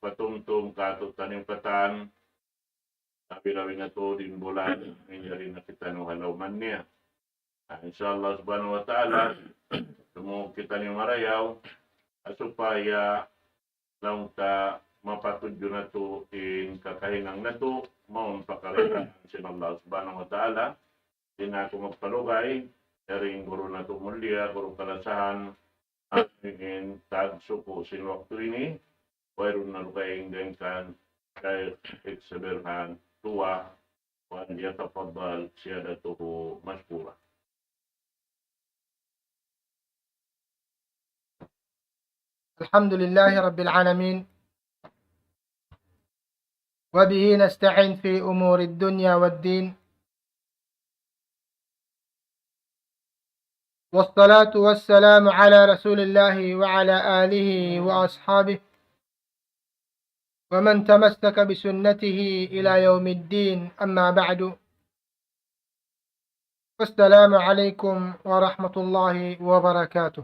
patumtum kato tanim katan sabi na to din bulan hindi rin nakita ng halaman niya. Inshallah subhanahu wa ta'ala tumo kita ni marayaw supaya lang ta mapatudyo na to in kakahinang na to maun pakaritan sin Allah subhanahu wa ta'ala din ako magpalugay ring guru na to mulia guru kalasahan at ingin tagsuko sin waktu ini mayroon na lugay inggan kay ekseberhan tua wan yatafadal siyadatuhu mashkura. الحمد لله رب العالمين وبه نستعين في أمور الدنيا والدين والصلاة والسلام على رسول الله وعلى آله وأصحابه ومن تمسك بسنته إلى يوم الدين أما بعد السلام عليكم ورحمة الله وبركاته.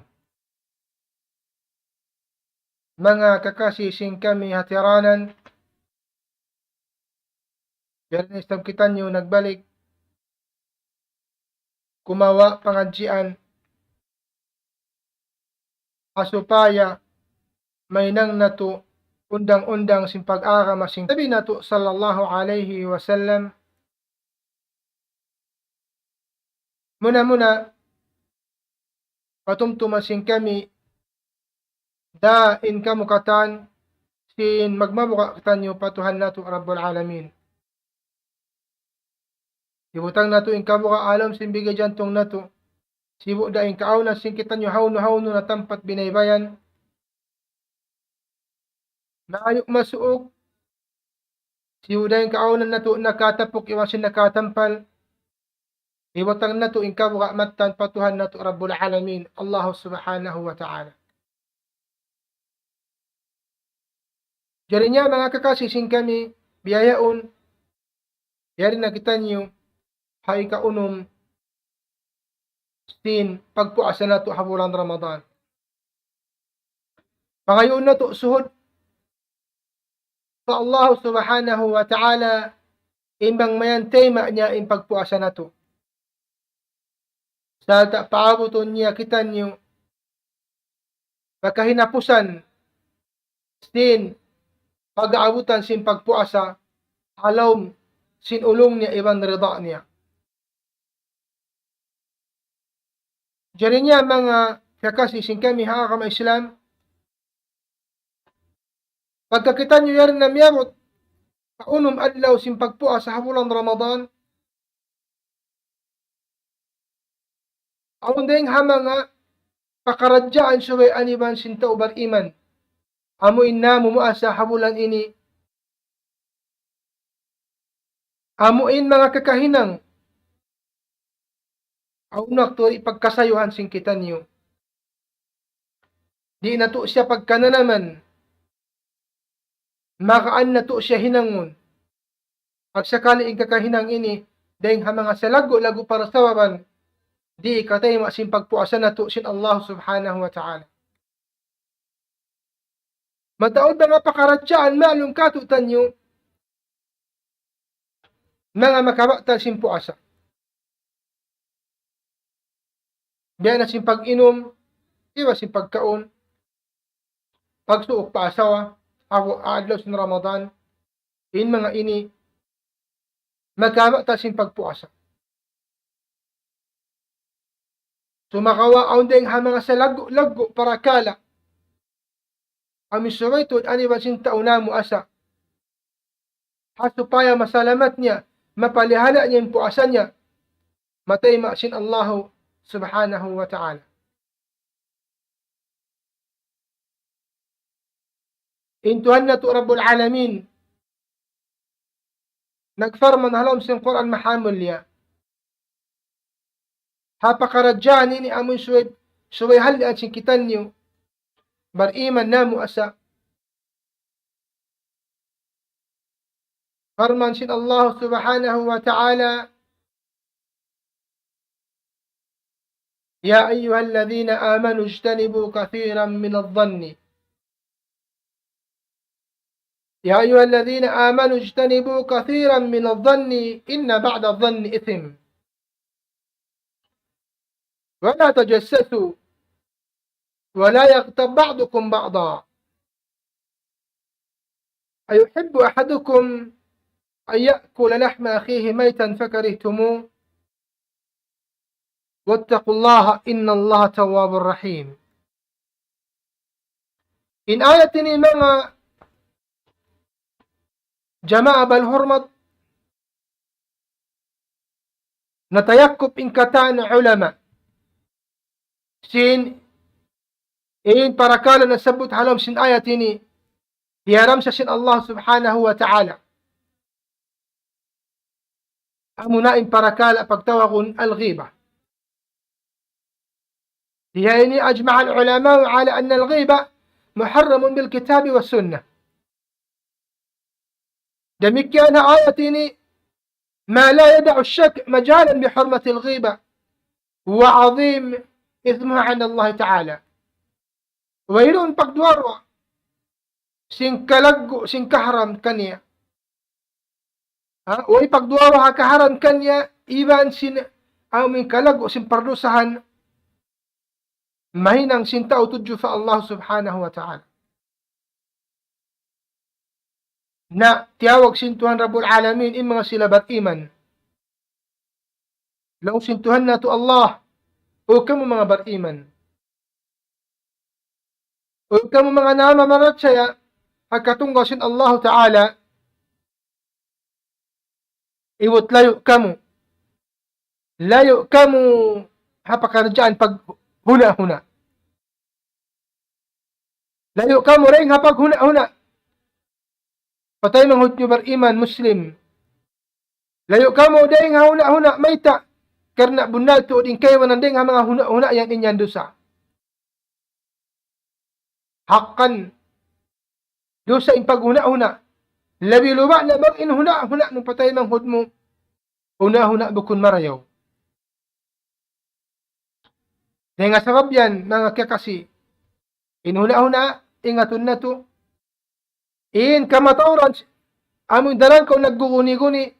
Mga kakasising kami hatiranan, yan istab kita nyo nagbalik, kumawa pangadjian, asupaya may nang nato undang-undang sin pag-ara masing tabi nato sallallahu alaihi wasallam. Muna patumtumasing kami dain kamukatan sin magmabuka tanyo patuhan nato Rabbul Alamin. Ibutang nato in kabuka alam sin bigay jantong nato. Sibu dain kaawna sin kitanyo hawno na tampat binaybayan. Maayok masuok. Sibu dain kaawna nato nakatapok iwasin nakatampal. Ibutang nato in kabuka matan patuhan nato Rabbul Alamin. Allah subhanahu wa ta'ala. Jarinya mga kakasising kami, biyayaon, yari na kita niyo, hay kaunom, sin pagpuasa na to habulan Ramadan. Pangayon na to suhod, sa Allah subhanahu wa ta'ala, imbang mayan tema niya in pagpuasa na to. Sa paabuton niya kita niyo, pagkahinapusan, sin pag-aabutan sin pagpuasa, halom sin ulong niya ibang rida niya. Diyan niya mga kakasising kami hakakama Islam, pagkakita nyo yarin na miyamot, kaunom adlaw sin pagpuasa habulan Ramadan, ang dayang hamanga pakaradyaan suway aniban sin taubar iman. Amuin na mumuasa habulan ini. Amuin mga kakahinang. Aunak to ipagkasayuhan sing kita niyo. Di na to siya pagkananaman. Makaan na to siya hinangon. Pag sakali ang kakahinang ini, dahil hamanga sa lago para sa waban, di ikatay masin pagpuasa na to sin Allah subhanahu wa ta'ala. Mataod mga pakaradyaan maalong katutan nyo mga makabaktal sin puasa. Biya na sin pag-inom, iwa sin pagkaon, pagsuok pa asawa, adlaw sin Ramadan, in mga ini, makabaktal sin pagpuasa. Sumakawa aon deng ha mga sa lago para kala, amisaway to ani basin tauna mo asa. Hasupaya masalamat niya, mapalihala niya yung puasa niya. Matay masin Allah subhanahu wa ta'ala. Intuhan na to Rabbul Alamin. Nagfarman halom sin Quran mahamul niya. Hapakaradyan ini amoy suway hali at sin kitan niyo. Bariman na muasa. Farman sin Allah subhanahu wa ta'ala, Ya ayyuhalladhina amanu ijtanibu kathiran min adh-dhanni يا أيها الذين آمنوا اجتنبوا كثيرا من الظن إن بعد الظن إثم ولا تجسسوا ولا يغتب بعضكم بعضا أيحب أحدكم أن يأكل لحم أخيه ميتا فكرهتموه واتقوا الله إن الله تواب رحيم. إن آياتني mga jama'a balhurmat natayakkop in katan ulama sin in parakala na sabut halom sin ayatini hiyaram sa sin Allah subhanahu wa ta'ala amuna in parakala pagtawakun al-ghiba. يعني أجمع العلماء على أن الغيبة محرم بالكتاب والسنة. دمكان آياتني ما لا يدع الشك مجالا بحرمة الغيبة وعظيم إثمها عند الله تعالى. ويلون بقدواروا سنكلق سنكهرم كنيا وي بقدوارها كهرم كنيا إيبان سن أو من كلق سنبردوسهن mahinang sinta o tudyo fa Allah subhanahu wa ta'ala. Na tiyawag sintuhan Rabbul Alamin in mga sila bat iman. Laong sintuhan na to Allah o kamo mga bat iman. O kamo mga nama maratsaya agkatunggaw sin Allah ta'ala iwot layo kamo hapakarjaan pag huna-huna. Layo ka mo rin hapag huna-huna. Patay manghut nyo bariman Muslim. Layo ka mo rin huna-huna mayta. Karena bunal to din kayo mananding ha mga huna-huna yan inyan dosa. Hakan dosa in pag huna-huna. Labi luba na bang in huna-huna nung patay manghut mo. Huna-huna bukun marayaw. Dahil nga sabab yan, mga kakasi, inhuna-huna, ingatun na to, in kamatauran, among daran ko nagguguni-guni,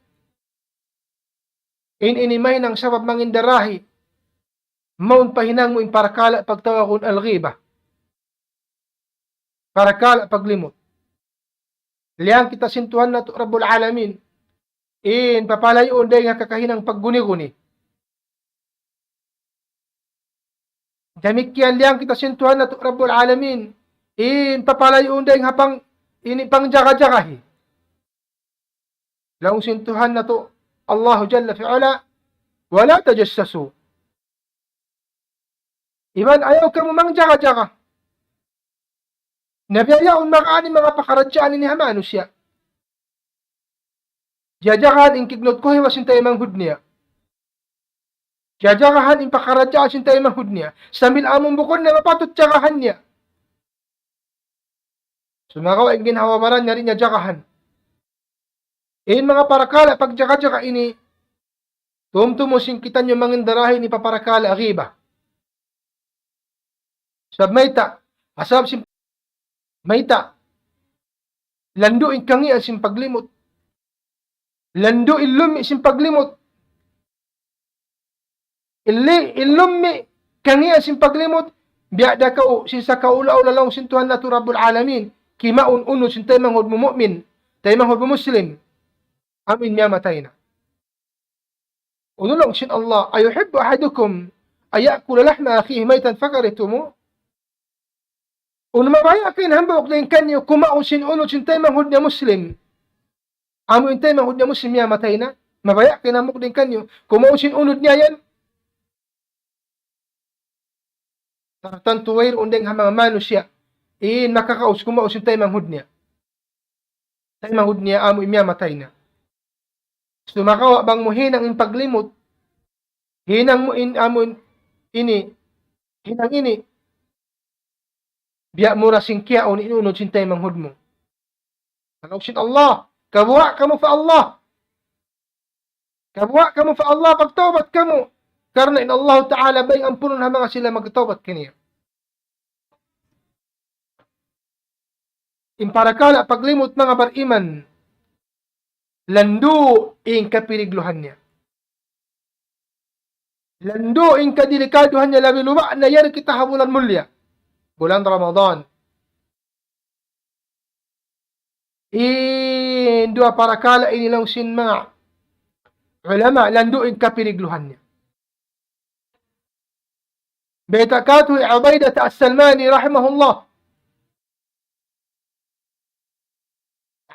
in inimay ng sabab mangindarahi, maun pahinang mo in parakala pagtawa kun al-ghiba, parakala paglimot. Liyang kita sintuhan na to, Rabbul Alamin, in papalayon dahil nga kakahinang pagguni-guni. Damikyan liyang kita sintuhan na to Rabbul Alamin. In papalayon dahil hapang inipang jaga-jagahi. Laong sintuhan na to Allahu Jalla fi'ala. Wala tajassasu. Iban ayaw ka mo mang jaga-jaga. Nabiyayaon makaani mga pakaradyaan ni Hamano siya. Jajagahan in kignot ko hiwasin tayo manghud niya. Jajagahan in pakaradyaan sin tayo manghud niya. Sambil among bukon na mapatot jagahan niya. Sumakaw ang ginhawabaran niya rin niya jagahan. In mga parakala, pag jaga-jaga ini, tumtumusin kita nyo mangindarahin ni paparakala agiba. Sab mayta, asab sim mayta, lando in kangi asim paglimot. Lando ilumi sim paglimot. Ilumi kangi asim paglimot. Biada ka sinsa kaula-ula lang sintuhan na to Rabbul Alamin. Kimaun uno sin tayo manghod mo mu'min. Tayo manghod mo muslim. Amin niya matay na. Uno lang sin Allah. Ayuhibbu ahadukum ayakula lahma akhihi maytan fakaritumu. Uno mabaya kain hambawak na yung kanyo kumaun sin uno sin tayo manghod niya muslim. Amin tayo manghod niya muslim niya matay na. Mabaya kain hambawak na yung kanyo kumaun sin unod niya yan. Tartan tuwair undeng ha mga manusia. In makakaus kumaus yung tayo manghud niya. Tayo manghud niya amo imya matay na. Sumakawa bang mo hinang in paglimot. Hinang mo in amo ini. Hinang ini. Biya mo rasing kiyaon inunod sin tayo manghud mo. Kanaw sin Allah. Kabuha ka mo fa Allah. Kabuha ka mo fa Allah. Pagtawbat ka mo. Karena in Allah Ta'ala bay ampunon ha mga sila magtawbat kaniya. Imparakala paglimot mga bariman. Lando ing kapirigluhan niya. Lando ing kadelikaduhan niya labi luba na yan kita bulan mulia. Bulan Ramadan. Dua parakala inilang sin mga ulama lando ing kapirigluhan niya. Betakatu Ubaidah as-Salmani rahimahullah.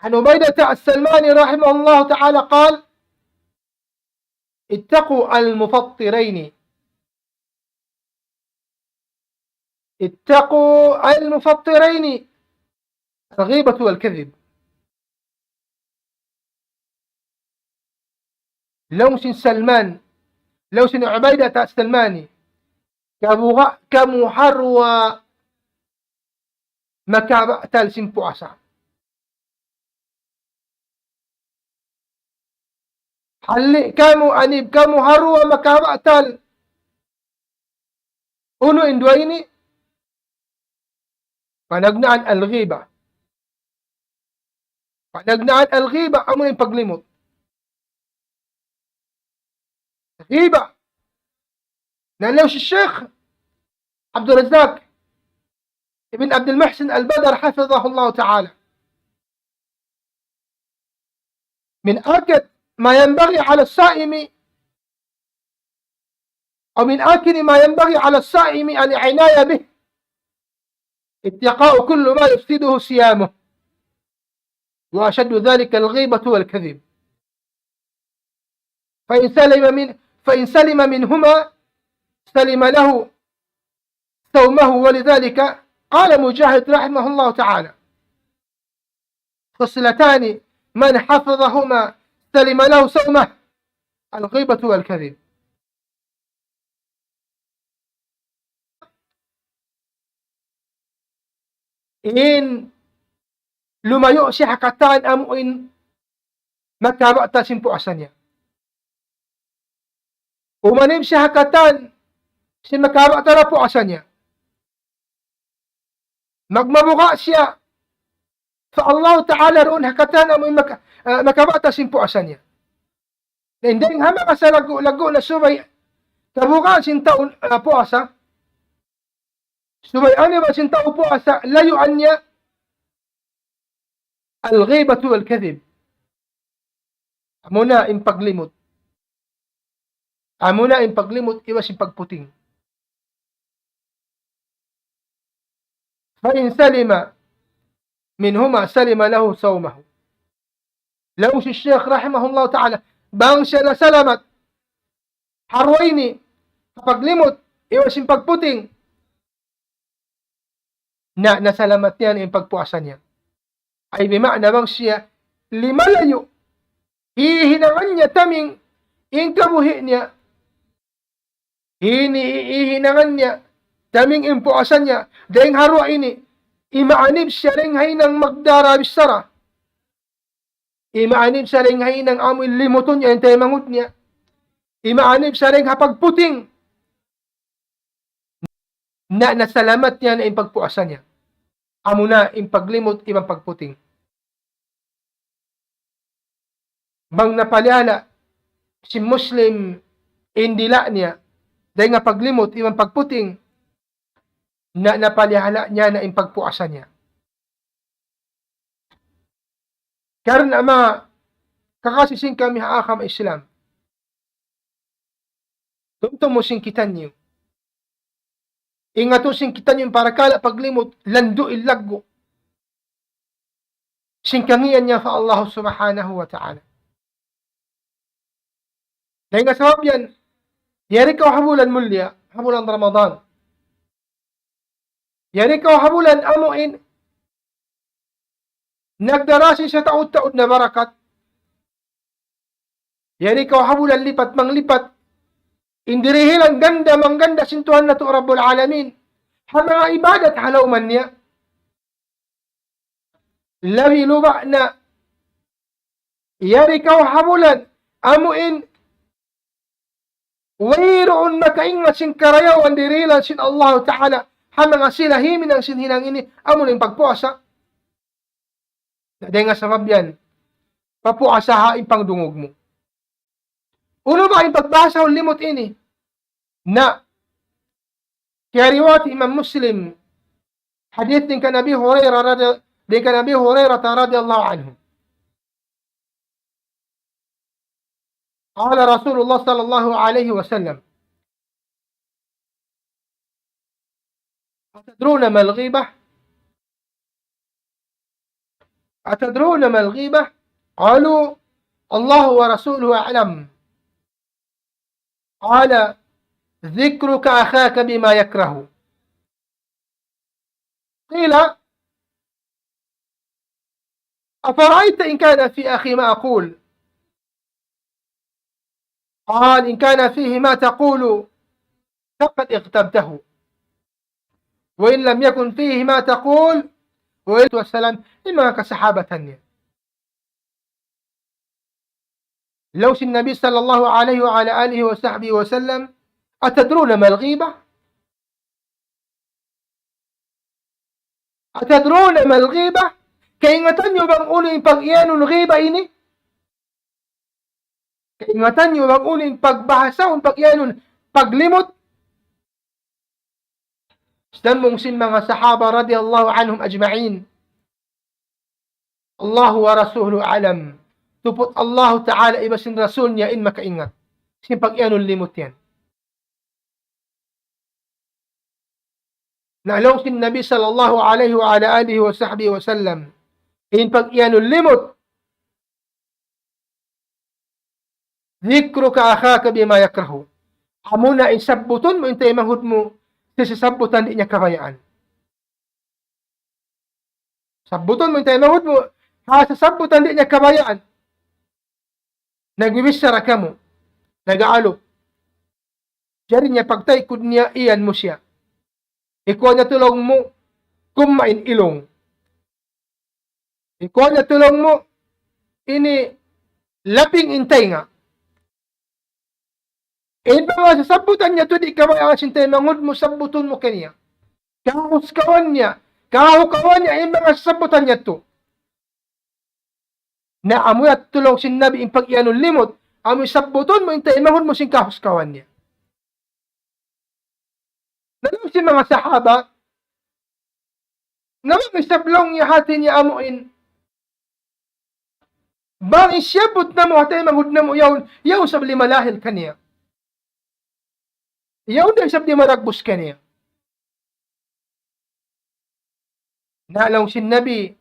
عن عبيدة السلماني رحمه الله تعالى قال اتقوا المفطرين الغيبة والكذب. لو سن سلمان لو سن عبيدة السلماني كمحروى مكابأتال سن puasa. Hali kamu anib kamu harwa makabatal. Uno indua ini panagnaan al-ghiba. Panagnaan al-ghiba amo yung paglimot. Ghiba. Nalaw si Sheikh Abdul Razzaq ibn Abdul Muhsin al-Badr حفظه الله تعالى. من أكد ما ينبغي على الصائم أو من آكل ما ينبغي على الصائم العناية به اتقاء كل ما يفسده صيامه وأشد ذلك الغيبة والكذب فإن سلم منهما سلم له صومه. ولذلك قال مجاهد رحمه الله تعالى خصلتان من حفظهما سلم له صومه الغيبة والكذب. In lumayo si hakatan amuin makabata sin puasan niya. Umanim si hakatan si makabata na puasan niya. Magmabuka siya fa Allah Ta'ala roon hakatan amuin makabata sin puasan niya. Hindi hama ka sa lago na subay kabuka sin taon puasa. Subay ano ba sin taon puasa layuan niya al-ghibatu wal-kadhib. Amuna in paglimot. Amuna in paglimot iwas in pagputing. Fa in salima minhuma salima lahu sawmahu. Law si Sheikh rahimahullah ta'ala bang siya na salamat harwaini paglimot iwas in pagputing na nasalamat niya in pagpuasa niya. Ay bima'na bang siya limalayo hihinangan niya taming ingkabuhi niya hihinangan niya taming impuasan niya dahil harwa ini imaanib siya ring hainang magdara bisara imaanib siya ring hainang amoy limuton niya intay mangut niya imaanib siya ring hapagputing na nasalamat niya na impagpuasan niya amo na impaglimot ibang pagputing. Bang napalala si Muslim indila niya dahil nga paglimot ibang pagputing na napalala niya na impagpuasan niya. Karon na mga kakasising kami haakam Islam. Tumto mo singkitan niyo. Ingato singkitan niyo para kala paglimot lando ilaggo. Singkangian niya sa Allah subhanahu wa ta'ala. Dahil nga sabab yan, yari ka habulan mulya, habulan Ramadan. Yari ka habulan amuin, nagdarasi sa taod-taod na barakat. Yari ka habulan lipat, manglipat, indirihilan ganda, mangganda, sintuhan na to Rabbul Alamin. Mga ibadat halaw man niya. Labi luba na, yari ka habulan, amuin, wayroon makaingat sin karayawan dirilan sin Allah Ta'ala hamang sila himin ang sinhinang ini amo ng pagpuasa Dahil nga sarap yan. Papuasahain pang dungog mo. Uno ba yung pagbasa o limot ini? Na kaya riwayat Imam Muslim hadith din ka Nabi Hurairah radhiyallahu anhu. قال رسول الله صلى الله عليه وسلم أتدرون ما الغيبة؟ أتدرون ما الغيبة؟ قالوا الله ورسوله أعلم. قال ذكرك أخاك بما يكره. قيل أفرأيت إن كان في أخي ما أقول؟ قال إن كان فيه ما تقول فقد اغتبته، وإن لم يكن فيه ما تقول والسلام إما كسحابة. لو النبي صلى الله عليه وعلى آله وصحبه وسلم أتدرون ما الغيبة؟ أتدرون ما الغيبة؟ Kaingatan nyo bang ulo yung pag-iyan ng ghiba ini? Kaingatan nyo bang ulo yung pagbahasa o pag-iyan ng paglimot? Sedang mong sin mga sahaba radiyallahu anhum ajma'in. Allahu wa rasuluhu alam. Tupot Allah Ta'ala iba sin rasul niya in makaingat. Sin pag-iyan ng limot yan. Nalaw sin Nabi sallallahu alaihi wa ala alihi wa sahbihi wa sallam. In pag-iyan ng limot. Zikruka akhaka bima yakrahu. Amo na isabuton mo intay mahud mo sasabutan di niya kabayaan. Sabuton mo intay mahud mo sasabutan di niya kabayaan. Nagwiwisara ka mo. Nag-aalok. Diyan niya pagtaykod niya iyan mo siya. Ikaw na tulong mo kumain ilong. Ikaw na tulong mo ini laping intay nga. Eh mga sasabutan niya to di ka mga sintay mangod mo sabuton mo kaniya. Kahuskawan niya. Kahukawan niya eh mga sasabutan niya to. Na amoy at tulong sin Nabi in pag-ianong limot. Amoy sabuton mo intay mangod mo sin kahuskawan niya. Nalang si mga sahaba na mga sablong niya hati niya amuin. Bang isyabot na mo hatay mangod na mo yawn sabli malahil kaniya. Yaw din sabdi maragbus kaniya. Nalaw si Nabi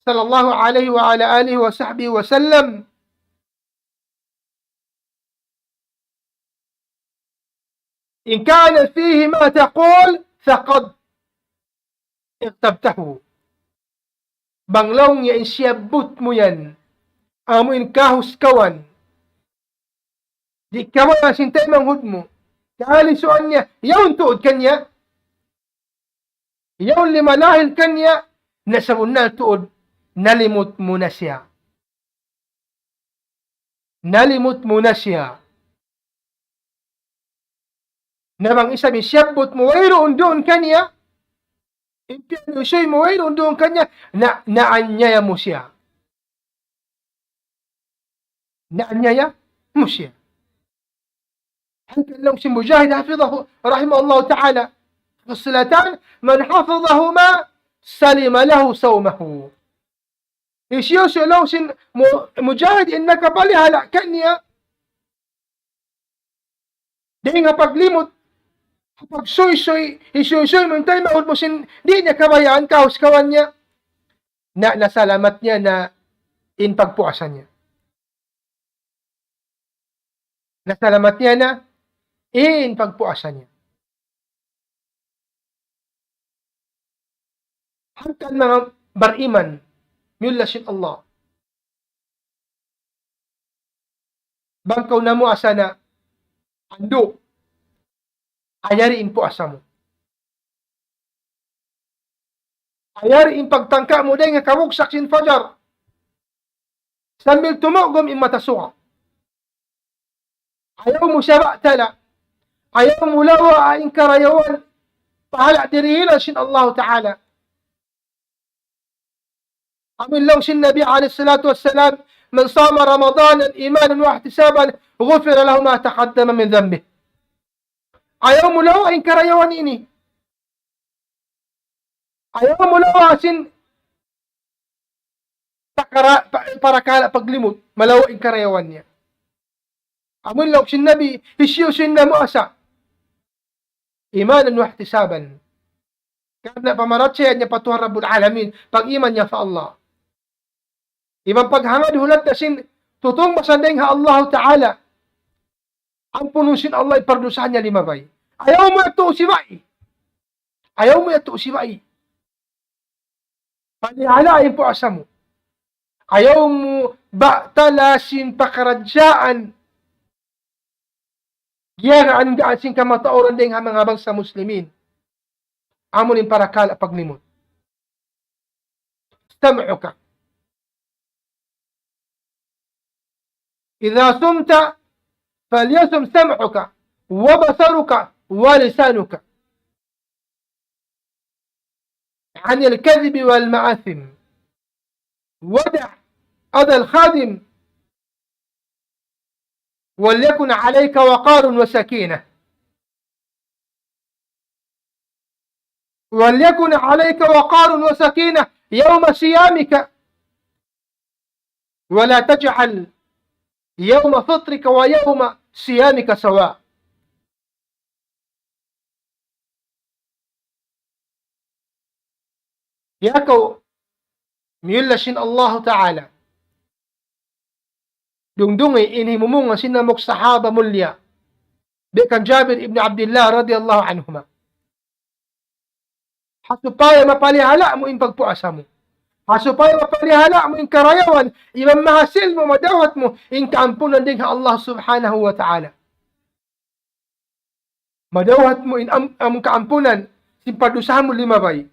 sallallahu alaihi wa ala alihi wa sahbihi wa sallam. In kana fihi ma taqul faqad iqtabtahu. Banglaw niya isyabot mo yan. Amuin kahuskawan. Di ka mga sintay manghud mo. Kahalisuan niya, yawn tuod kanya. Yawn limalahil kanya, nasabon na tuod, nalimot mo na siya. Nalimot mo na siya. Namang isa misyabot mo, wayroon doon kanya. Impyano siya mo, wayroon doon kanya, naanyaya mo siya. Naanyaya mo siya. حتى لو سي مجاهد حفظه رحمه الله تعالى الصلاتان من حفظهما سلم له صومه. يشيوش لو سن مجاهد إنك بالها لا كنيا دينها paglimot pagsoy-soy isoy-soy mo tay maud mo sin di niya kabayaan kaos kawan niya na nasalamat niya na in pagpuasan niya. Nasalamat niya na in pagpuasan niya. Hangkan mga bariman, miulasin Allah. Bangkaw na mo asa na, ando, ayariin po asa mo. Ayariin pagtangka mo dahil nga kawugsak sin fajar. Sambil tumugom in matasuka. Ayaw mo siya tala. Ayaw mo lawa aing karayawan. Pahala dirihilan sin Allah Ta'ala. Amin lang sin Nabi alayhi salatu wassalam, man sama Ramadanan imanan wa ihtisaban, ghufira lahu ma taqaddama min dhanbi. Ayaw mo lawain karayawan ini. Ayaw mo lawasin para kala paglimot, malawain karayawan niya. Amin lang sin Nabi, hisyusin na mo asa. Imanan wa ihtisaban. Karena pamarat siya niya patuhan Rabbul Alamin, pag-iman niya sa Allah. Ibang paghangad hulat na sin, tutong masandeng ha Allah Ta'ala. Ang punusin Allah, ipardusahan niya limabay. Ayaw mo ito usibay. Ayaw mo ito usibay. Panihalain po asa mo. Ayaw mo ba talasin pakaradyaan. Giyaraan gaan sing kamatauran ding mga bangsa muslimin. Amunin para kala paglimot. Istam'uka. إذا صمت فليصم سمعك وبصرك ولسانك عن الكذب والمآثم ودع أذى الخادم وليكن عليك وقار وسكينة وليكن عليك وقار وسكينة يوم صيامك ولا تجعل يوم فطرك ويوم صيامك سواء. Yakaw miyulashin Allah Ta'ala dungdungi inhimumunga sinamok sahaba mulya bikan Jabir ibn Abdullah radiyallahu anhuma hasupaya mapalihala mo in pagpuasa mo, hasupaya mapalihala mo in karayawan, ibang mahasil mo, madawat mo in kaampunan din ha Allah subhanahu wa ta'ala. Madawat mo in kaampunan simpadusahan mo limabay.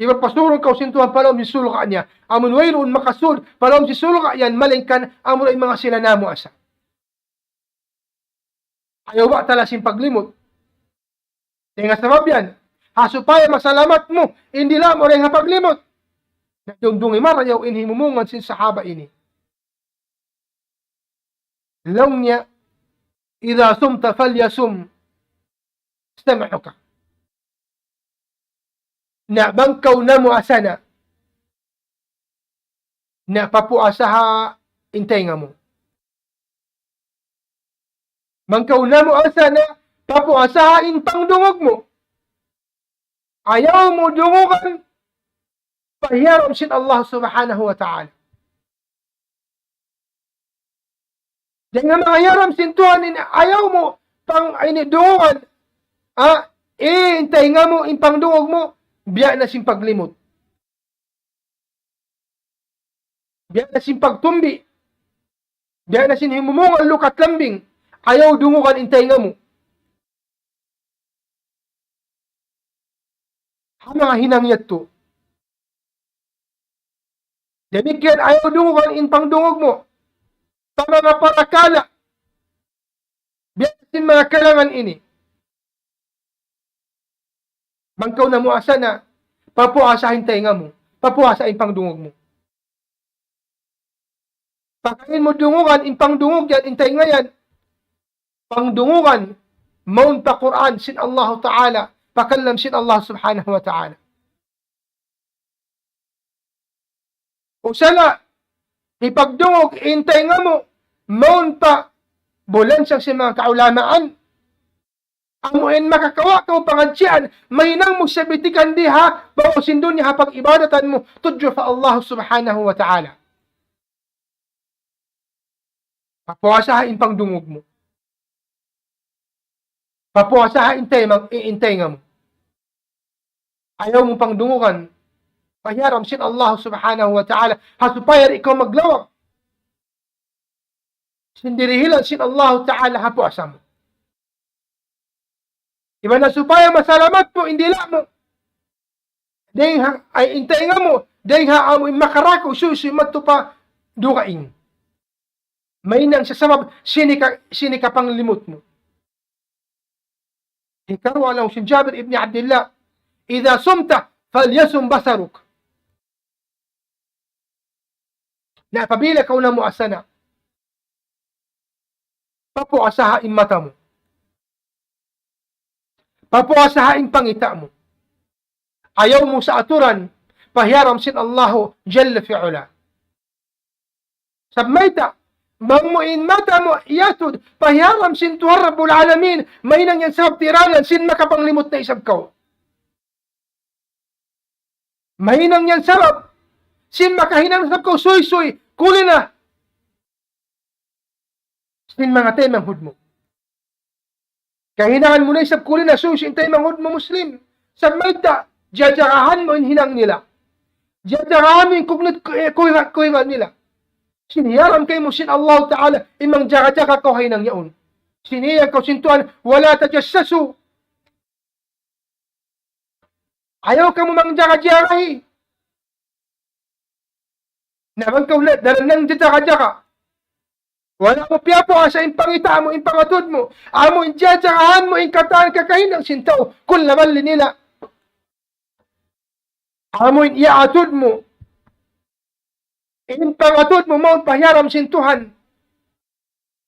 Iba pasurong kau sintuhan palom si sulok niya. Amun wayroon makasud palom si sulok yan malingkan amun ay mga sila namo asa. Ayaw ba talasin paglimot? Nga sabab yan. Hasupaya masalamat mo. Hindi lang mo rin paglimot. Nadungdungi marayaw inhimumungan sin sahaba ini. Law niya idha sumta falyasum istam'uka. Na bangkaw na mo asana na papuasaha intay nga mo. Bangkaw na mo asana papuasaha intang dungog mo. Ayaw mo dungogan pahiyaram sin Allah subhanahu wa ta'ala. Dengan mga yaram sin Tuhan ayaw mo pang dungogan intay nga mo impang dungog mo biya na sin paglimot. Biya na sin pagtumbi. Biya na sin himumungan lukat lambing. Ayaw dungukan intay nga mo. Ha mga hinangyat to. Demikian ayaw dungukan in pangdungog mo. Sa mga parakala. Biya na sin mga kalangan ini. Bangkaw na mo asa na, papuasahin tayo nga mo, papuasahin pangdungog mo. Pagkain mo dungugan, in pangdungog yan, intay nga yan, pangdungugan, maun pa Quran, sin Allah Ta'ala, pakalam sin Allah Subhanahu wa Ta'ala. O sala, ipagdungog, intay nga mo, maun pa, bulan siyang si mga kaulamaan, amuin makakawa ka o pangadsian, may nang mo sabitikan diha, bawasin doon niya pag ibadatan mo, tudyo fa Allah subhanahu wa ta'ala. Papuasahain pang dungog mo. Papuasahain intay nga mo. Ayaw mo pang dungugan, pahiyaram sin Allah subhanahu wa ta'ala, hasupayar ikaw maglawag. Sindirihilan sin Allah ta'ala hapuasa mo. Iba na supaya masalamat mo, hindi lang mo. Dahil ay intay nga mo, dahil amo makarako, susi mato pa dukain. May nang sa sabab, sini ka pang limot mo. Ikaw alam si Jabir ibn Abdullah, idha sumta, falyasum basaruk. na apabila kau na muasana, papuasahain mata mo. Papuasahain pangita mo. Ayaw mo sa aturan, pahiyaram sin Allahu Jalla fi'ula. Sabmayta, Bangmuin mata mo, iyatud, pahiyaram sin Tuhan Rabbul Alamin, may nang yan sa tiranan, sin makapanglimot na isab kaw. May nang yan sarap, sin makahinang isab kaw, suy-suy, kuli na. Sin mga temang hud mo. Kahinangan mo na isab kuli na, suy, sin temang hud mo Muslim. Sabmayta, jajarahan mo in hinang nila. Jajarahan mo in kuirat nila. Siniyaram kay mo sin Allah Ta'ala imang jaga-jaga kau hinang yaon. Siniyang kau sintuan, wala tajassasu. Ayaw ka mo mang jaga-jagahi. Naman kau na, dalang nang jaga-jaga. Wala mo piyapo sa impangita mo, impangatod mo. Amo in jajagahan mo, in kataan kakahinang sintaw. Kung laman nila. Amo in iaatod mo. In pangatod mo maun pahiyaram sin Tuhan.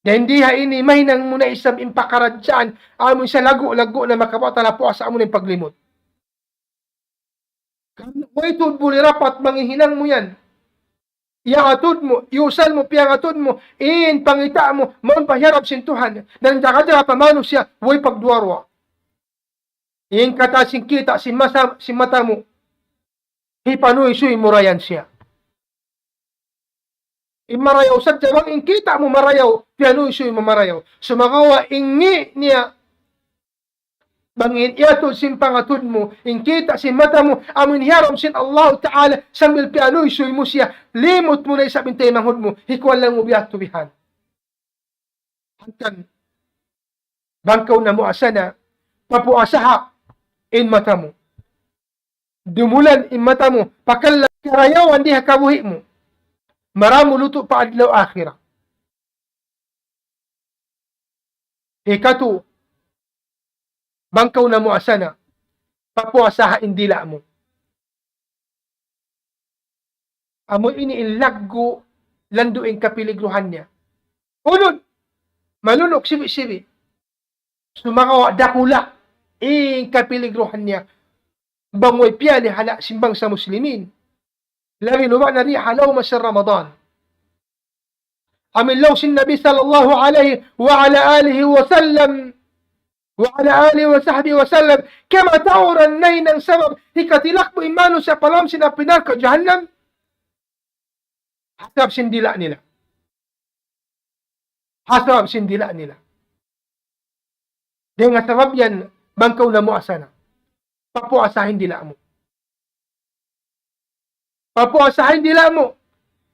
Dahil hindi ini may nang muna isang impakaradyaan amo sa lago-lago na makapatala po sa amo ng paglimot. Way tudbuli rapat manghihinang mo yan. Iangatod mo, iusal mo, piangatod mo, in pangita mo, maun pahiyaram sin Tuhan. Nang jaga-jaga pamano siya, way pagduarwa. In kata sin kita, sin mata mo, hipanuy suy murayan siya. Imarayaw sa jawang in kita mo marayaw, piano iso yung mamarayaw. Sumakawa ingi niya, bangin iyato sin pangatod mo, in kita sin mata mo, amin hiyaram sin Allah Ta'ala, sambil piano iso mo siya, limot mo na isabing temang hud mo, hikwal lang mo biyato bihan. Hanggang, bangkaw na mo asana, papuasaha, in mata mo. Dumulan in mata mo, pakala karayawan di hakabuhi mo. Maramo luto pa adlaw akhirah. Ikatu, bangkaw na mo asana, papuasaha indila mo. Amo ini ilaggo, landuin kapiligruhan niya. Unod, malunok sibi-sibi. Sumakawa dakula, kapiligruhan niya. Bangoy piyali hala simbang sa muslimin. لكن ومعنى ريحة لو مش رمضان عمل لوش النبي صلى الله عليه وعلى آله وسلم وعلى آله وصحبه وسلم كما تورا نينا سبب هيك تلقب إيمانه سيقلام سنا بنارك جهنم حسب سندلاء نلا حسب سندلاء نلا dengan sebab yan bangkaw na mo asana papuasahin dila mo. Papuasahin dila mo.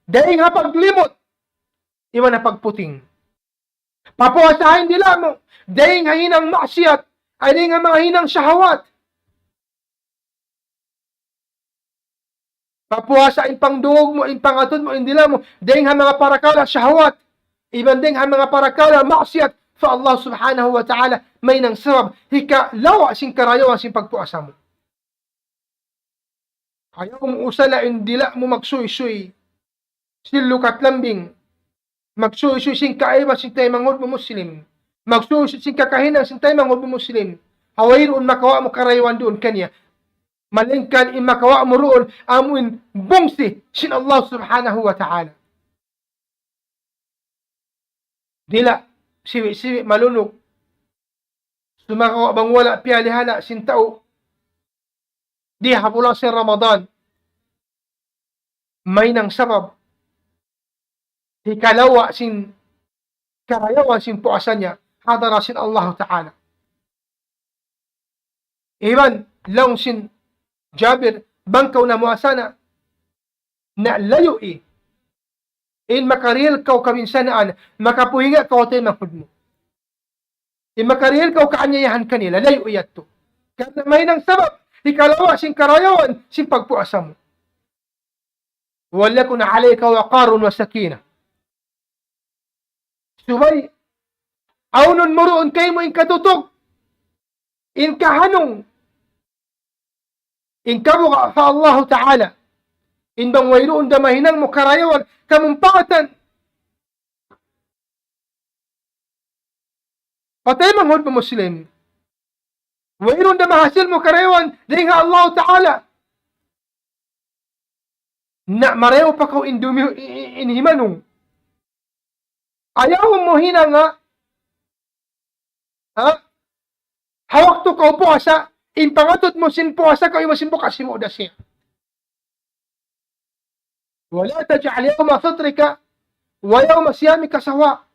Dahil nga paglimot, iwan na pagputing. Papuasahin dila mo. Dahil nga hinang maksiyat, ay dahil nga mga hinang syahawat. Papuasahin pangdungog mo, pangatod mo, dila mo. Dahil nga mga parakala syahawat. Iban din nga mga parakala maksiyat. Fa Allah subhanahu wa ta'ala may nang sabab. Hika lawa sing karayawan sing pagpuasa mo. Ayaw mong usala, indila mo magsuy-suy. Silukat lambing. Magsuy-suy sing kaiba sing tayo mangod mo Muslim. Magsuy-suy sing kakahinang sing tayo mangod mo Muslim. Hawairoon makawa mo karayawan doon kanya. Malingkan in makawa mo roon amuin bungsi sin Allah subhanahu wa ta'ala. Dila, siwi-siwi, malunok. Sumakawa bang wala piyalihala sin tao. Di hapulang sa Ramadan, may nang sabab, hikalawa sin karayawan sin puasa niya, hadara sin Allah Ta'ala. Iban, laong sin Jabir, bangkaw na muasana, na layo in makaril kaw kaminsanaan, makapuhinga kaw tayo manghud mo. In makaril kaw kaanyayahan kanila, layo iyat to. Kaya may nang sabab, ikalawa sing karayawan sing pagpuasa mo. Walakun alayka waqarun wa sakina. Subay, aunon mo roon kay mo in katutog, in kahanong, in kabuka sa Allah Ta'ala, Inbang wayroon da mahinang mo karayawan, kamumpatan. Patay manghod mo Muslim. Wayroon da mahasil mo karayawan, dahil nga Allah Ta'ala. Na mareho pa ko inhimanong. Ayaw mo hina nga, ha? Hawak to ka po asa, inpangatot mo sin po asa kayo masimbo kasi mo da siya. Wala taj'al yawma fitrika wa yawma siyamika sawa.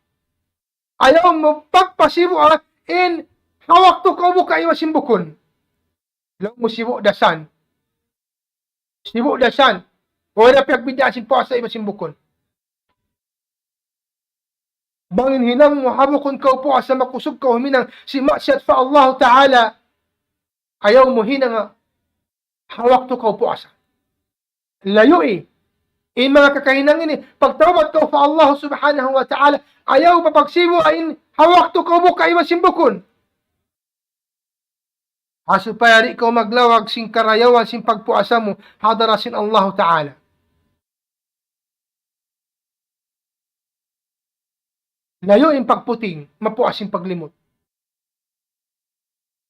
Ayaw mo pagpasibo in hawak to ka po kayo masimbukon. Lang mo sibo dasan. Sibo dasan. Wala pagbidasin po asa masimbukon. Bangin hinang mo habukon ka po asa makusog ka huminang si masyad fa Allah Ta'ala. Ayaw mo hinang hawak to ka po asa. Layo in mga kakahinang ini, pagtawad ka fa Allah Subhanahu wa Ta'ala, ayaw papagsibo in hawak to ka po kayo masimbukon. Supaya ikaw maglawag sing karayawan sing pagpuasa mo hadarasin Allah Ta'ala. Layuin pagputing, mapuasing paglimot.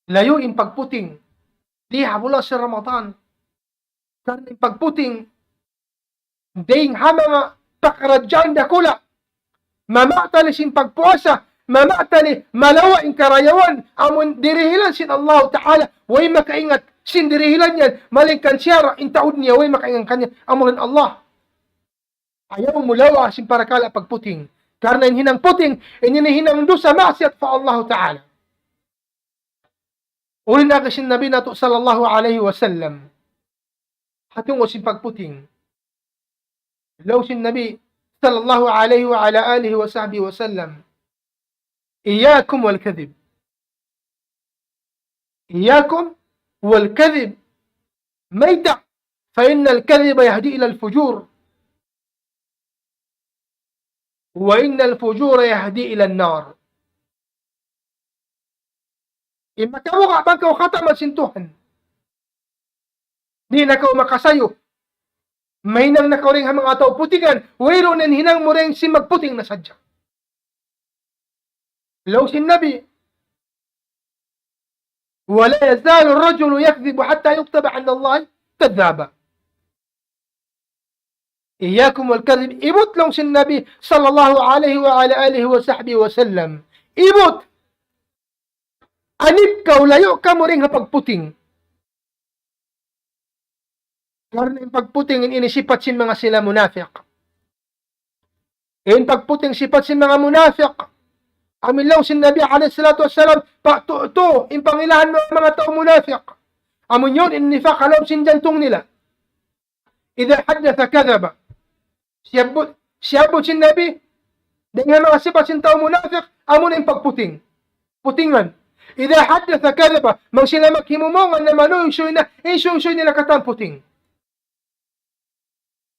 Layuin pagputing, di habula sa Ramadan. Karena pagputing, ding hamanga pakaradyan dakula. Mamatali sin pagpuasa, mamatali malawa in karayawan, amon dirihilan sin Allah Ta'ala, way makaingat, sin dirihilan yan, malingkan siyara, in taod niya, way makaingat kanya, amunan Allah. Ayaw mulawa sin parakala pagputing. Karena hinang puting, hinang dosa maksiat fa Allah Ta'ala. Ulin na kasi Nabi nato sallallahu alaihi wasallam. Hatong o sin pagputing. Law sin Nabi sallallahu alaihi wa ala alihi wa sahbihi wasallam. Iyakum wal kadhib. Iyakum wal kadhib. Mayda. Fa inna al kadhiba yahdi ila al fujur. Wa innal fujura yahdi ila an-nar. Imakaw ka bang kaw kata masintuhan. Di na kaw makasayo. May nang nakaw ring mga tao putigan, wayro nen hinang mo ring si magputing na sadya. Law sin Nabi, wala yazalu ar-rajulu yakdhibu hatta yuktaba 'inda Allah kadhaba. Iyakum wal kadhib. Ibut lang sin Nabi sallallahu alaihi wa ala alihi wa sahbihi wa sallam. Ibut. Anip ka, layo ka mo rin pagputing. Karena yung pagputing, inisipat sin mga sila munafiq. Yung pagputing, sipat sin mga munafiq. Amin lang sin Nabi alaihi salatu wassalam, pakto, yung pangilahan mga tao munafiq. Amin yun, inifak, alam sin jantong nila. Idha haddatha kadhaba. Siyabot sin Nabi, dengan mga sipat sin tao munafiq, amin yung pagputing. Putingan. Idha haddatha kadhaba, mang sila maghimumongan na mano yung suy nila katamputing.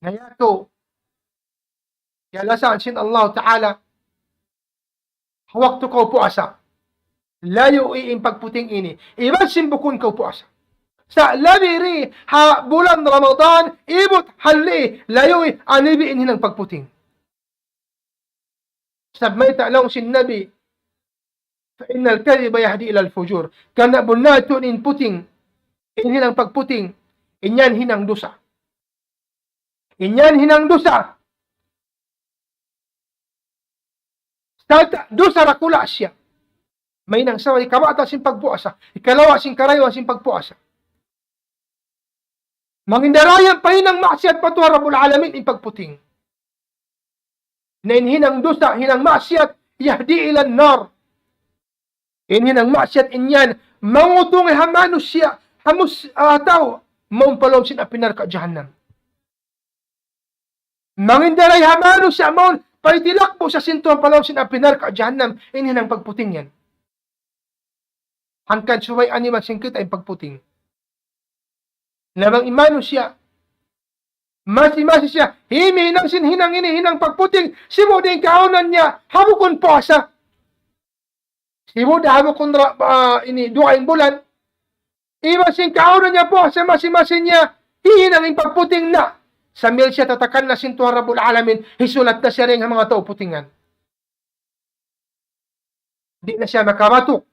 Ngayato, yalasaan sin Allah Ta'ala, hawak to kau puasa. Layo iing pagputing ini. Iban simbukun kau puasa. Sa labiri, bulan Ramadan, ibut hali, layo anibiin hinang pagputing. Sabmay ta'law sin Nabi, فإن الكذب يهدي إلى الفجور. Kana bunatun in puting, in hinang pagputing, inyan hinang dosa. Inyan hinang dosa. Dosa rakula siya. May nang sawa, ikabata sin pagpuasa, ikalawa sin karayo sin pagpuasa. Mangindarayan pa hinang maksiat patuwa Rabbul Alamin in pagputing. Na hinang dosa, hinang maksiat, yahdi ilan nar. Hinang maksiat inyan, mangutong hamanus siya, hamus tao, maumpalaw sin apinar ka jahannam. Mangindaray hamanus siya, maun, paitilak po sa sintuhan palaw sin apinar ka jahannam, hinang pagputing yan. Hangkan suway animal singkit ay pagputing. Namang imano siya, masi siya, hinang sin hinang pagputing, sibo din kaunan niya, habukon po asa. Sibo da habukon ini duain bulan, imasin kaunan niya po, sa masi niya, hinang pagputing na, sa milsya tatakan na sintuhan Rabbul Alamin, hisulat na siya rin ang mga tao putingan. Di na siya makabatok.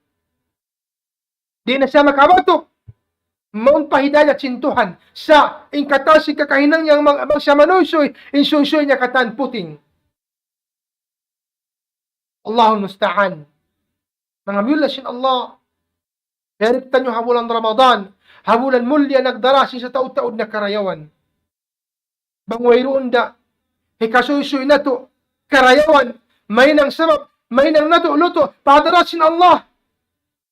Di na siya makabatok. Maun pahidayat sintuhan sa ingkatasi kakahinang niyang siya manusoy, insusoy niya katan puting. Allahul Musta'an. Mga mulashin Allah. Yariktan nyo habulan Ramadan. Habulan mulya nagdarasin sa taod-taod na karayawan. Bangwayroon da. Hikasusoy na to. Karayawan. May nang sabab. May nang nato-luto. Padarasin Allah.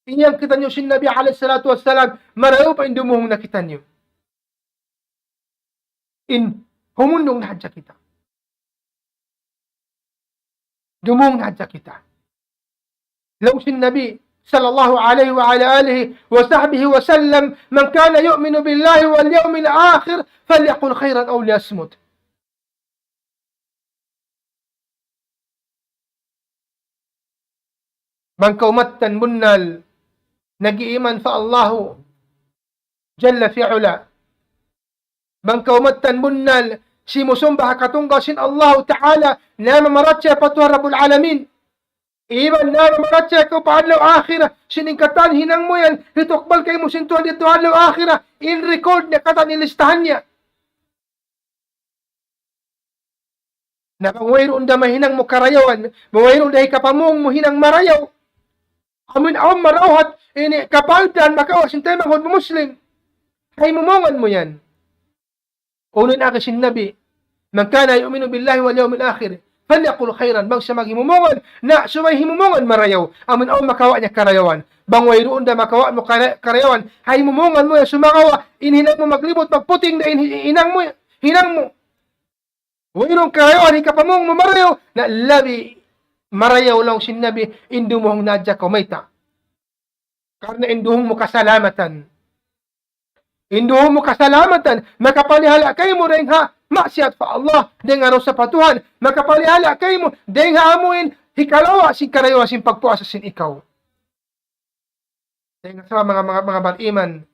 Iyang kita nyo sin Nabi alaihi salatu wassalam. Marayo pa indumuhong nakita nyo. Humundong nahadya kita. Dumuhong nahadya kita. لو النبي صلى الله عليه وعلى آله وصحبه وسلم من كان يؤمن بالله واليوم الآخر فليقل خيرا أو ليصمت. من كومتن منال نجيما فالله جل في علا. من كومتن منال simusumba katunggasin Allah Ta'ala na mamaratya patuha Rabbul Alamin. Iban na mamaratya ko paadlaw akhira, siningkatan hinang mo yan, hitokbal kayo mo sintuhan dito adlaw akhira, in-record niya katan ilistahan niya. Nakangwayroon da mahinang mo karayawan, mawayroon da ikapamong mo hinang marayaw. Amin awam marawhat, ini kapaldan makawasin tayo mga Muslim. Hay mumongan mo yan. Unin akasin Nabi, man kana yu'minu billahi wal yawmil akhir, falyaqul khairan. Bang siya maghimumongan, na sumay himumongan marayaw. Amin awam makawa niya karayawan. Bang wayroon da makawa mo karayawan, hay mumongan mo yan, sumakawa, inhinang mo maglibot, magputing na hinang mo. Wayroon karayawan, hikapamong mo marayaw, na labi, marayaw lang sin Nabi, indumuhong nadya kumaita. Karena induhong mo kasalamatan. Induhong mo kasalamatan, makapalihala kayo mo rin ha, maksiyat pa Allah, dengan sa patuhan, makapalihala kayo mo, dengan amuin, hikalawa, sin karayawa, sin pagpuasa, sin ikaw. Dengan sa mga bariman,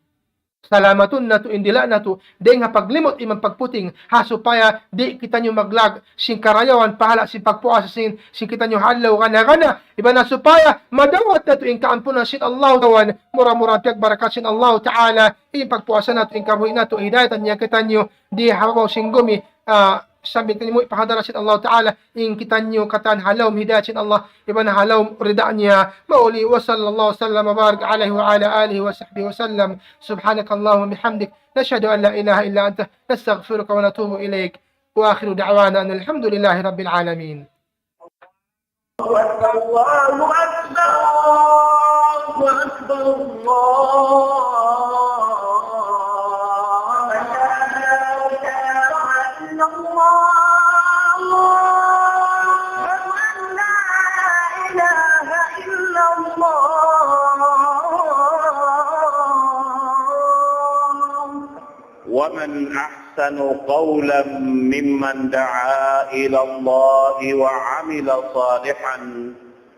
salamatun na to, indila na to, dengan paglimot, imang pagputing, supaya di kita nyo maglag, sin karayawan, pahala, sin pagpuasa, sin kita nyo halaw, gana, iba na supaya, madawat na to, in kaampunan, sin Allah, kawan, mura-mura, piag barakat, sin Allah, Ta'ala, in pagpuasa na to, in kabuhi na to, hidayatan niya kita nyo, di hawaw sin gumi, sabi mo ipahadara sin Allah Ta'ala, in kita nyo katan halaw, hidayat sin Allah, iba na halaw, rida niya, mauli, wa sallallahu sallam, barak alaihi wa ala alihi wa sahbihi wa sallam, subhanakallahumma bihamdik, nashhadu an la ilaha illa anta, nastaghfiruka wa natubu ilaik, wa akhiru da'wana, alhamdulillahi rabbil alamin. Allahu Akbar, Allahu Akbar, ومن أحسن قولا ممن دعا إلى الله وعمل صالحا